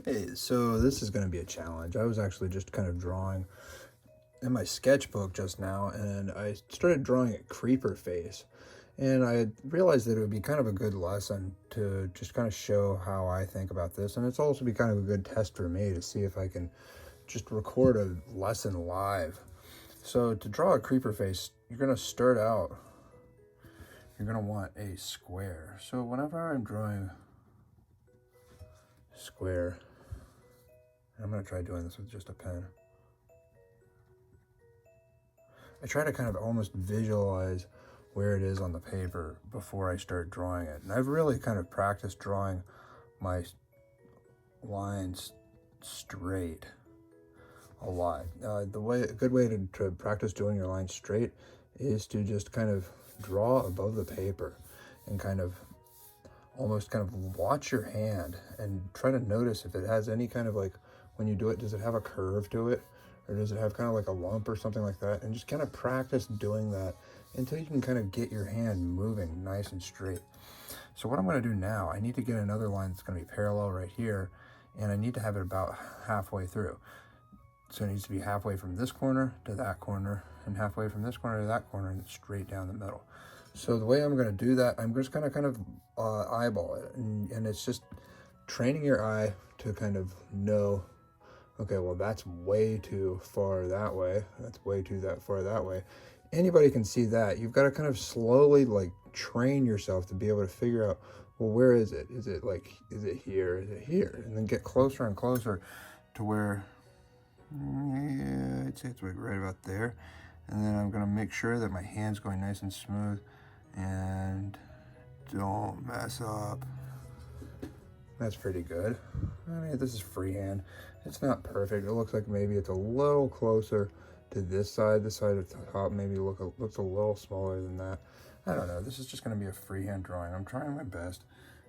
Hey, so this is going to be a challenge. I was actually just kind of drawing in my sketchbook just now, and I started drawing a creeper face. And I realized that it would be kind of a good lesson to just kind of show how I think about this. And it's also be kind of a good test for me to see if I can just record a lesson live. So to draw a creeper face, you're going to start out, you're going to want a square. So whenever I'm drawing a square, I'm going to try doing this with just a pen. I try to kind of almost visualize where it is on the paper before I start drawing it. And I've really kind of practiced drawing my lines straight a lot. A good way to practice doing your lines straight is to just kind of draw above the paper and kind of almost kind of watch your hand and try to notice if it has any kind of like, when you do it, does it have a curve to it? Or does it have kind of like a lump or something like that? And just kind of practice doing that until you can kind of get your hand moving nice and straight. So what I'm going to do now, I need to get another line that's going to be parallel right here, and I need to have it about halfway through. So it needs to be halfway from this corner to that corner, and halfway from this corner to that corner, and straight down the middle. So the way I'm going to do that, I'm just going to kind of eyeball it, and it's just training your eye to kind of know, okay, well, that's way too far that way. That's way too far that way. Anybody can see that. You've got to kind of slowly like train yourself to be able to figure out, well, where is it? Is it like, is it here? Is it here? And then get closer and closer to where, yeah, I'd say it's like right about there. And then I'm going to make sure that my hand's going nice and smooth and don't mess up. That's pretty good. I mean, this is freehand. It's not perfect. It looks like maybe it's a little closer to this side. This side at the top maybe looks a little smaller than that. I don't know. This is just going to be a freehand drawing. I'm trying my best.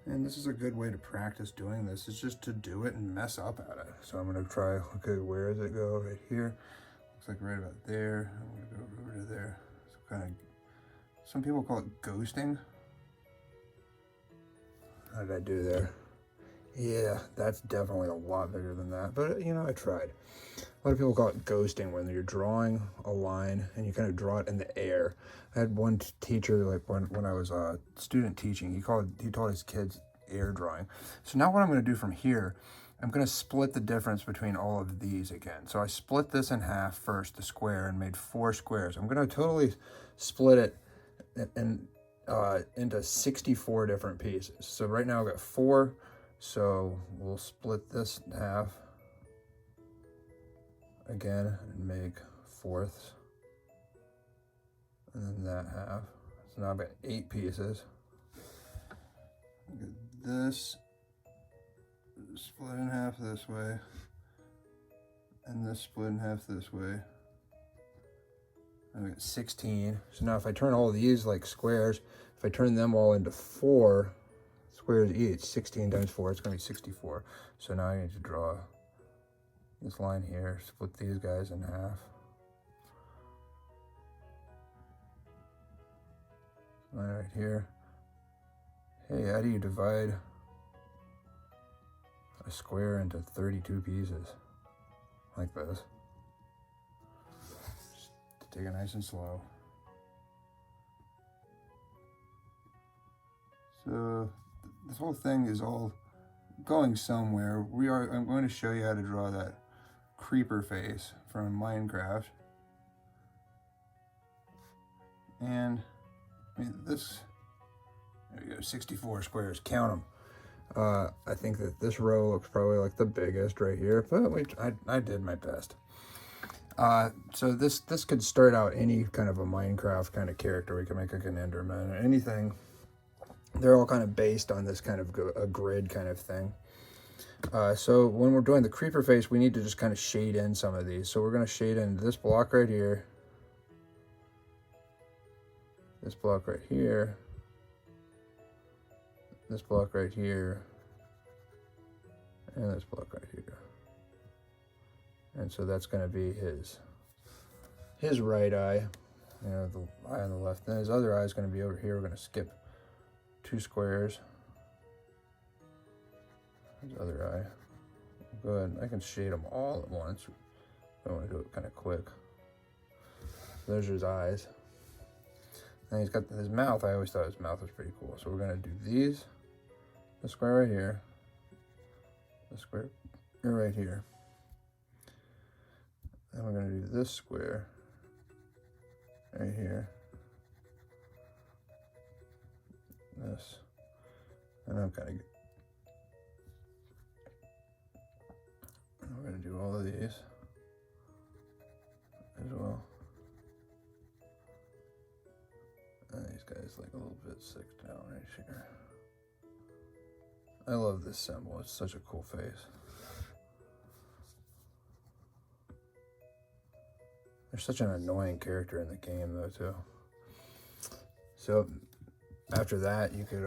And this is a good way to practice doing this. It's just to do it and mess up at it. So I'm going to try, okay, where does it go? Right here. Looks like right about there. I'm going to go over to there. So kind of, some people call it ghosting. How did I do there? Yeah, that's definitely a lot bigger than that, but you know, I tried. A lot of people call it ghosting when you're drawing a line and you kind of draw it in the air. I had one teacher, like when I was a student teaching, he taught his kids air drawing. So now what I'm going to do from here, I'm going to split the difference between all of these again. So I split this in half first, the square, and made 4 squares. I'm going to totally split it into 64 different pieces. So right now I've got 4. So we'll split this in half again and make fourths, and then that half. So now I've got 8 pieces. This split in half this way, and this split in half this way. I've got 16. So now if I turn all of these like squares, if I turn them all into 4 squares each, 16 times 4, it's going to be 64. So now I need to draw this line here, split these guys in half. Line right here. Hey, how do you divide a square into 32 pieces? Like this. Just take it nice and slow. So this whole thing is all going somewhere. I'm going to show you how to draw that creeper face from Minecraft. And I mean, there you go, 64 squares, count them. I think that this row looks probably like the biggest right here, but I did my best. So this could start out any kind of a Minecraft kind of character. We can make like an Enderman or anything. They're all kind of based on this kind of a grid kind of thing. So when we're doing the creeper face, we need to just kind of shade in some of these. So we're going to shade in this block right here, this block right here, this block right here, and this block right here. And so that's going to be his right eye, you know, the eye on the left. Then his other eye is going to be over here. We're going to skip 2 squares. His other eye. good. I can shade them all at once. I want to do it kind of quick. There's his eyes. And he's got his mouth. I always thought his mouth was pretty cool. So we're going to do these. The square right here. The square right here. And we're going to do this square right here. This. And I'm kind of... We're going to do all of these as well. And these guys like a little bit sick down right here. I love this symbol. It's such a cool face. There's such an annoying character in the game though too. So after that, you could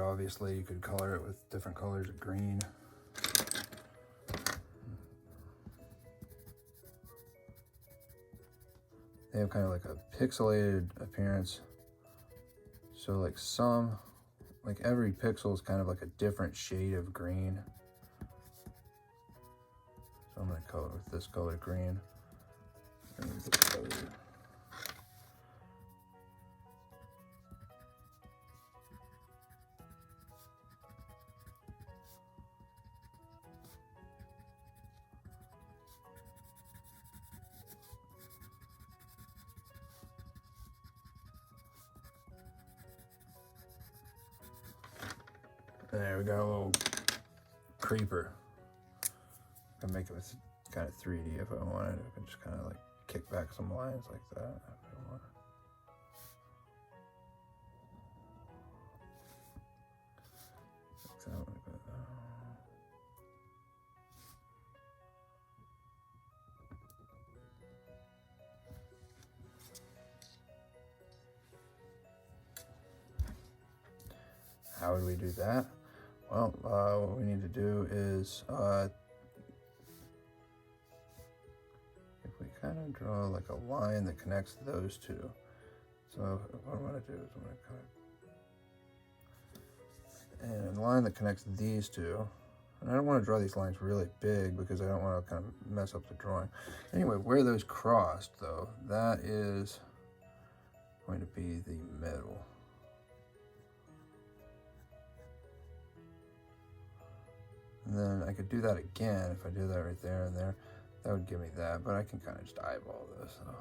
color it with different colors of green. They have kind of like a pixelated appearance. So like every pixel is kind of like a different shade of green. So I'm going to color with this color green. And this color. There we got a little creeper. I can make it with kind of 3D if I wanted. I can just kind of like kick back some lines like that if I want. How would we do that? Well, what we need to do is, if we kind of draw like a line that connects those two. So what I'm going to do is I'm going to cut, and a line that connects these two. And I don't want to draw these lines really big because I don't want to kind of mess up the drawing. Anyway, where those crossed though, that is going to be the middle. And then I could do that again if I do that right there and there. That would give me that, but I can kind of just eyeball this. So.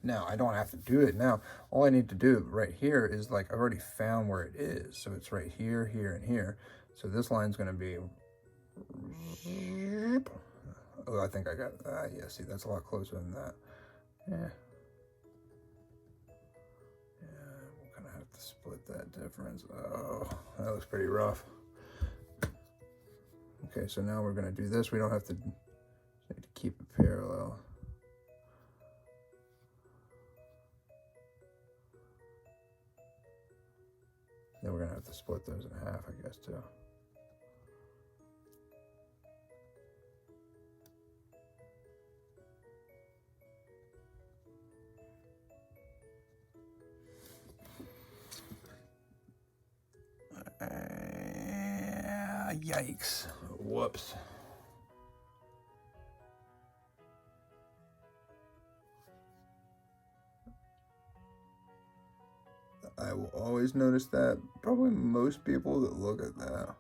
Now, I don't have to do it now. All I need to do right here is like, I've already found where it is. So it's right here, here, and here. So this line's going to be... Oh, I think I got... yeah, see, that's a lot closer than that. Yeah. Split that difference. Oh, that looks pretty rough. Okay, so now we're going to do this. We don't have to, need to keep it parallel. Then we're going to have to split those in half, I guess, too. Yikes. Whoops. I will always notice that. Probably most people that look at that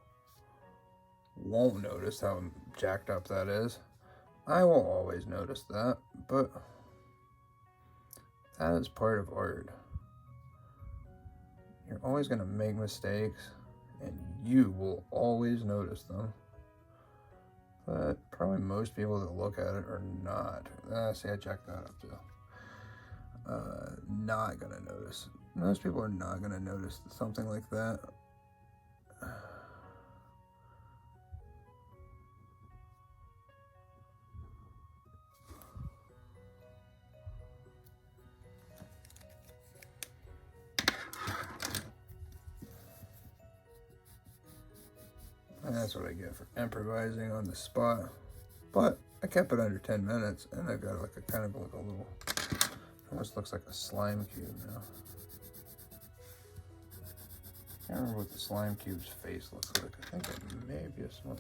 won't notice how jacked up that is. I will always notice that, but that is part of art. You're always going to make mistakes, and you will always notice them. But probably most people that look at it are not. See, I checked that up too. Not going to notice. Most people are not going to notice something like that. And that's what I get for improvising on the spot. But I kept it under 10 minutes, and I've got like a kind of like a little, almost looks like a slime cube now. can't remember what the slime cube's face looks like. I think it may be a slime